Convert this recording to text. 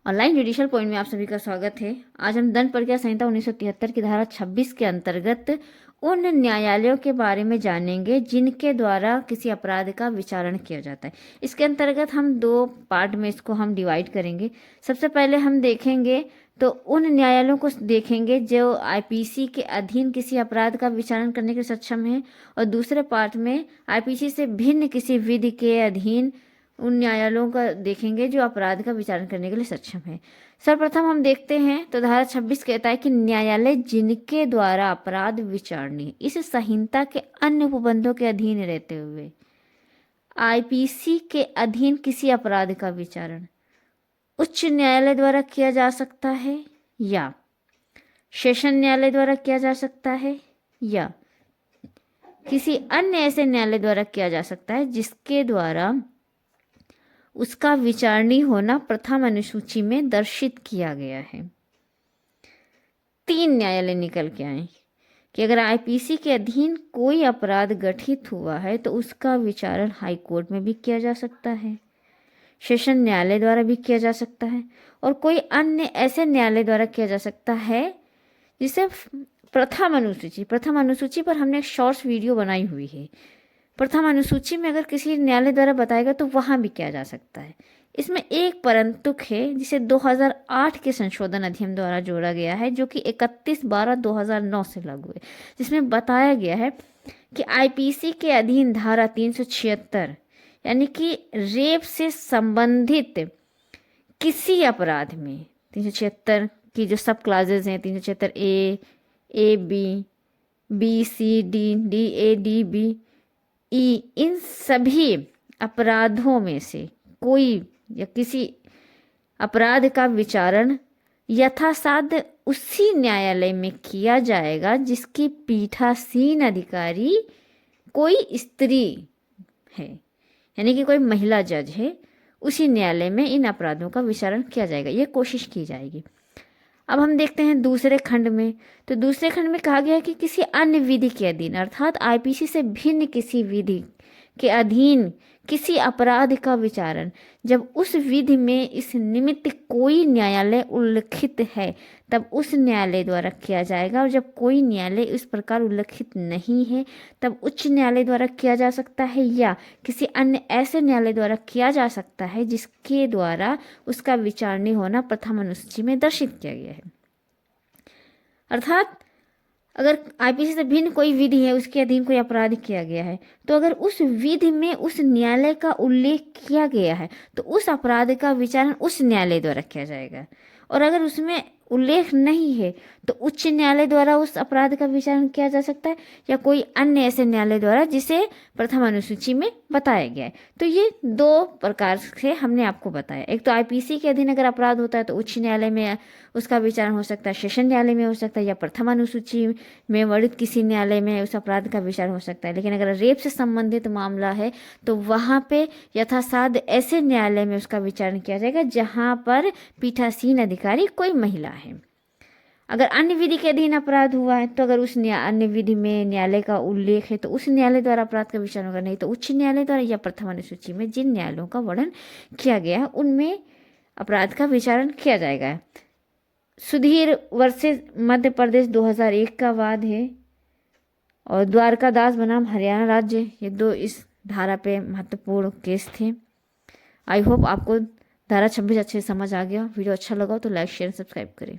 Online judicial point में आप सभी का स्वागत है। आज हम दंड प्रक्रिया संहिता 1973 की धारा 26 के अंतर्गत उन न्यायालयों के बारे में जानेंगे जिनके द्वारा किसी अपराध का विचारण किया जाता है। इसके अंतर्गत हम दो पार्ट में इसको हम डिवाइड करेंगे। सबसे पहले हम देखेंगे तो उन न्यायालयों को देखेंगे जो आईपीसी के अधीन किसी अपराध का विचारण करने के सक्षम है, और दूसरे पार्ट में आईपीसी से भिन्न किसी विधि के अधीन उन न्यायालयों का देखेंगे जो अपराध का विचारण करने के लिए सक्षम है। सर्वप्रथम हम देखते हैं तो धारा 26 कहता है कि न्यायालय जिनके द्वारा अपराध विचारणीय इस संहिता के अन्य उपबंधों के अधीन रहते हुए आईपीसी के अधीन किसी अपराध का विचारण उच्च न्यायालय द्वारा किया जा सकता है, या सेशन न्यायालय द्वारा किया जा सकता है, या किसी अन्य ऐसे न्यायालय द्वारा किया जा सकता है जिसके द्वारा उसका विचारणीय होना प्रथम अनुसूची में दर्शित किया गया है। तीन न्यायालय निकल के आए कि अगर आईपीसी के अधीन कोई अपराध गठित हुआ है तो उसका विचारण हाई कोर्ट में भी किया जा सकता है, सेशन न्यायालय द्वारा भी किया जा सकता है, और कोई अन्य ऐसे न्यायालय द्वारा किया जा सकता है जिसे प्रथम अनुसूची पर हमने एक शॉर्ट्स वीडियो बनाई हुई है। प्रथम अनुसूची में अगर किसी न्यायालय द्वारा बताएगा तो वहां भी किया जा सकता है। इसमें एक परंतुक है जिसे 2008 के संशोधन अधिनियम द्वारा जोड़ा गया है, जो कि 31/12/2009 से लागू है, जिसमें बताया गया है कि आईपीसी के अधीन धारा 376 यानी कि रेप से संबंधित किसी अपराध में 376 की जो सब क्लासेस हैं 376 A B C D A D B E, इन सभी अपराधों में से कोई या किसी अपराध का विचारण यथासाध्य उसी न्यायालय में किया जाएगा जिसकी पीठासीन अधिकारी कोई स्त्री है, यानी कि कोई महिला जज है। उसी न्यायालय में इन अपराधों का विचारण किया जाएगा, ये कोशिश की जाएगी। अब हम देखते हैं दूसरे खंड में, तो दूसरे खंड में कहा गया है कि किसी अन्य विधि के अधीन अर्थात आईपीसी से भिन्न किसी विधि के अधीन किसी अपराध का विचारण जब उस विधि में इस निमित्त कोई न्यायालय उल्लिखित है तब उस न्यायालय द्वारा किया जाएगा, और जब कोई न्यायालय इस प्रकार उल्लिखित नहीं है तब उच्च न्यायालय द्वारा किया जा सकता है, या किसी अन्य ऐसे न्यायालय द्वारा किया जा सकता है जिसके द्वारा उसका विचारणीय होना प्रथम अनुसूची में दर्शित किया गया है। अर्थात अगर आईपीसी से भिन्न कोई विधि है, उसके अधीन कोई अपराध किया गया है, तो अगर उस विधि में उस न्यायालय का उल्लेख किया गया है तो उस अपराध का विचारण उस न्यायालय द्वारा किया जाएगा, और अगर उसमें उल्लेख नहीं है तो उच्च न्यायालय द्वारा उस अपराध का विचारण किया जा सकता है, या कोई अन्य ऐसे न्यायालय द्वारा जिसे प्रथम अनुसूची में बताया गया है। तो ये दो प्रकार से हमने आपको बताया। एक तो आईपीसी के अधीन अगर अपराध होता है तो उच्च न्यायालय में उसका विचारण हो सकता है, सेशन न्यायालय में हो सकता है, या प्रथम अनुसूची में वर्णित किसी न्यायालय में उस अपराध का विचारण हो सकता है। लेकिन अगर रेप से संबंधित मामला है तो वहाँ पे यथासाध्य ऐसे न्यायालय में उसका विचारण किया जाएगा जहाँ पर पीठासीन अधिकारी कोई महिला है। अगर अन्य विधि के अधीन अपराध हुआ है तो अगर उस अन्य विधि में न्यायालय का उल्लेख है तो उस न्यायालय द्वारा अपराध का विचारण होगा, नहीं तो उच्च न्यायालय द्वारा या प्रथम अनुसूची में जिन न्यायालयों का वर्णन किया गया है उनमें अपराध का विचारण किया जाएगा। सुधीर वर्सेस मध्य प्रदेश 2001 का वाद है, और द्वारकादास बनाम हरियाणा राज्य, ये दो इस धारा पे महत्वपूर्ण केस थे। आई होप आपको धारा 26 अच्छे समझ आ गया। वीडियो अच्छा लगा तो लाइक शेयर सब्सक्राइब करें।